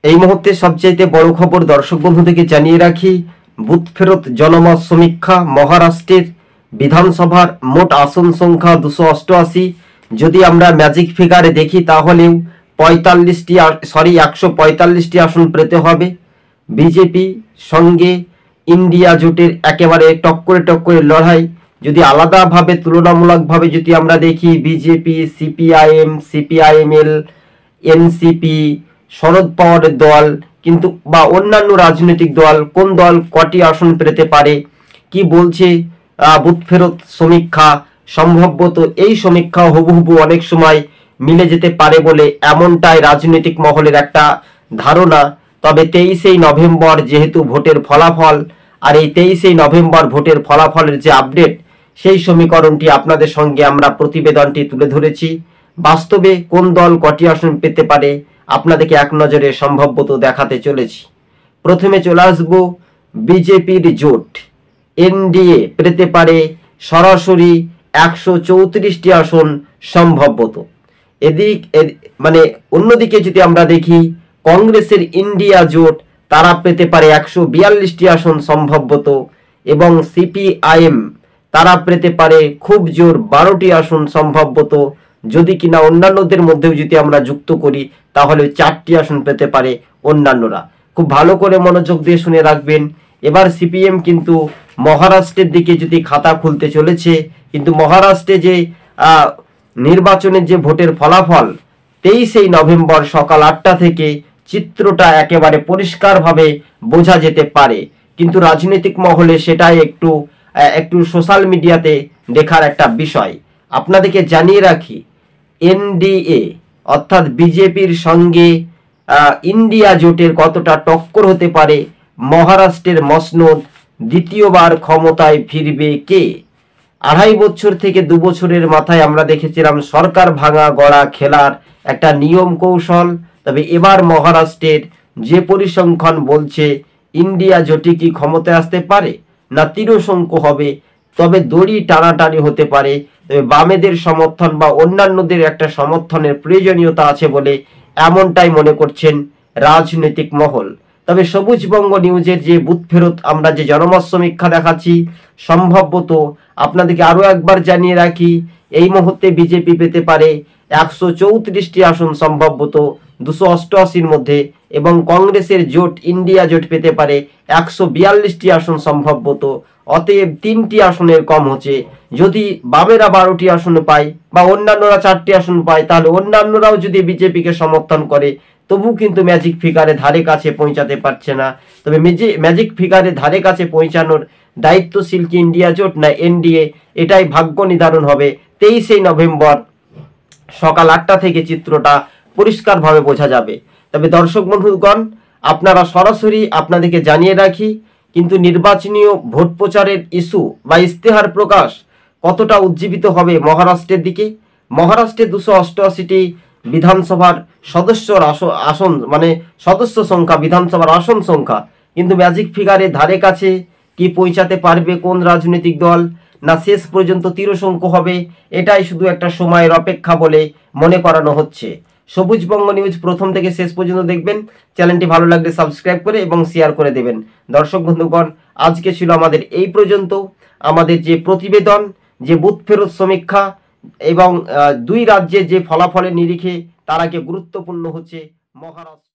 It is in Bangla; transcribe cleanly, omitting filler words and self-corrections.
এই মুহূর্তে সবচাইতে বড় খবর দর্শক বন্ধুদেরকে জানিয়ে রাখি, বুথ ফেরত জনমত সমীক্ষা। মহারাষ্ট্রের বিধানসভার মোট আসন সংখ্যা 288। যদি আমরা ম্যাজিক ফিগারে দেখি তাহলেও 145টি আসন পেতে হবে। বিজেপি সঙ্গে ইন্ডিয়া জোটের একেবারে টক্করে লড়াই। যদি আলাদাভাবে তুলনামূলকভাবে যদি আমরা দেখি, বিজেপি, সিপিআইএমএল, এনসিপি, শরদ পাওয়ারের দল কিন্তু বা অন্যান্য রাজনৈতিক দল, কোন দল কটি আসন পেতে পারে, কি বলছে বুথ ফেরত সমীক্ষা। সম্ভবত এই সমীক্ষা হুবহু অনেক সময় মিলে যেতে পারে বলে এমনটাই রাজনৈতিক মহলের একটা ধারণা। তবে 23শে নভেম্বর যেহেতু ভোটের ফলাফল, আর এই 23শে নভেম্বর ভোটের ফলাফলের যে আপডেট, সেই সমীকরণটি আপনাদের সঙ্গে আমরা প্রতিবেদনটি তুলে ধরেছি। বাস্তবে কোন দল কটি আসন পেতে পারে আপনাদেরকে এক নজরে সম্ভবত দেখাতে চলেছি। প্রথমে চলে আসবো বিজেপির জোট। এনডিএ পেতে পারে সরাসরি 134টি আসন সম্ভবত। মানে অন্যদিকে যদি আমরা দেখি, কংগ্রেসের ইন্ডিয়া জোট তারা পেতে পারে 142টি আসন সম্ভবত, এবং সিপিআইএম তারা পেতে পারে খুব জোর 12টি আসন সম্ভবত। যদি কিনা অন্যান্যদের মধ্যেও যদি আমরা যুক্ত করি তাহলে 4টি আসন পেতে পারে অন্যান্যরা। খুব ভালো করে মনোযোগ দিয়ে শুনে রাখবেন। এবার সিপিএম কিন্তু মহারাষ্ট্রের দিকে যদি খাতা খুলতে চলেছে, কিন্তু মহারাষ্ট্রে যে নির্বাচনের যে ভোটের ফলাফল 23শে নভেম্বর সকাল 8টা থেকে চিত্রটা একেবারে পরিষ্কারভাবে বোঝা যেতে পারে। কিন্তু রাজনৈতিক মহলে সেটাই একটু সোশ্যাল মিডিয়াতে দেখার একটা বিষয়। আপনাদেরকে জানিয়ে রাখি, এনডিএ অর্থাৎ বিজেপির সঙ্গে ইন্ডিয়া জোটের কতটা টক্কর হতে পারে। মহারাষ্ট্রের মসনদ দ্বিতীয়বার ক্ষমতায় ফিরবে কে? 2.5 বছর থেকে 2 বছরের মাথায় আমরা দেখেছিলাম সরকার ভাঙা গড়া খেলার একটা নিয়ম কৌশল। তবে এবার মহারাষ্ট্রের যে পরিসংখ্যান বলছে, ইন্ডিয়া জোটে কি ক্ষমতায় আসতে পারে না তিরসংখ্য হবে, তবে দড়ি টানাটানি হতে পারে। তবে বামেদের সমর্থন বা অন্যান্যদের একটা সমর্থনের প্রয়োজনীয়তা আছে বলে এমনটাই মনে করছেন রাজনৈতিক মহল। তবে সবুজবঙ্গ নিউজের যে বুথ ফেরত আমরা যে জনমত সমীক্ষা দেখাচ্ছি, সম্ভবত আপনাদেরকে আরো একবার জানিয়ে রাখি, এই মুহূর্তে বিজেপি পেতে পারে 134টি আসন সম্ভবত 288-র মধ্যে, এবং কংগ্রেসের জোট ইন্ডিয়া জোট পেতে পারে 142টি আসন সম্ভবত। অতএব 3টি আসনের কম হচ্ছে। যদি বামেরা 12টি আসন পায় বা অন্যান্যরা 4টি আসন পায়, তাহলে অন্যান্যরাও যদি বিজেপিকে সমর্থন করে তবু কিন্তু ম্যাজিক ফিগারে ধারে কাছে পৌঁছাতে পারছে না। তবে ম্যাজিক ফিগারে ধারে কাছে পৌঁছানোর দায়িত্বশীল কি ইন্ডিয়া জোট না এনডিএ, এটাই ভাগ্য নির্ধারণ হবে। 23শে নভেম্বর সকাল 8টা থেকে চিত্রটা পরিষ্কারভাবে বোঝা যাবে। তবে দর্শক বন্ধুগণ, আপনারা সরাসরি আপনাদেরকে জানিয়ে রাখি, কিন্তু নির্বাচনীয় ভোট প্রচারের ইস্যু বা ইস্তেহার প্রকাশ কতটা উজ্জীবিত হবে মহারাষ্ট্রের দিকে। মহারাষ্ট্রে 288টি বিধানসভার সদস্যর আসন মানে সদস্য সংখ্যা, বিধানসভার আসন সংখ্যা, কিন্তু ম্যাজিক ফিগারে ধারে কাছে কি পৌঁছাতে পারবে কোন রাজনৈতিক দল, না শেষ পর্যন্ত তিরসংখ্য হবে, এটাই শুধু একটা সময়ের অপেক্ষা বলে মনে করানো হচ্ছে। সবুজবঙ্গ নিউজ প্রথম থেকে শেষ পর্যন্ত দেখবেন। চ্যানেলটি ভালো লাগলে সাবস্ক্রাইব করে এবং শেয়ার করে দেবেন। দর্শক বন্ধুগণ, আজকে ছিল আমাদের এই পর্যন্ত। আমাদের যে প্রতিবেদন, যে বুথ ফেরত সমীক্ষা এবং 2 রাজ্যের যে ফলাফলের নিরিখে তার আগে গুরুত্বপূর্ণ হচ্ছে মহারাষ্ট্র।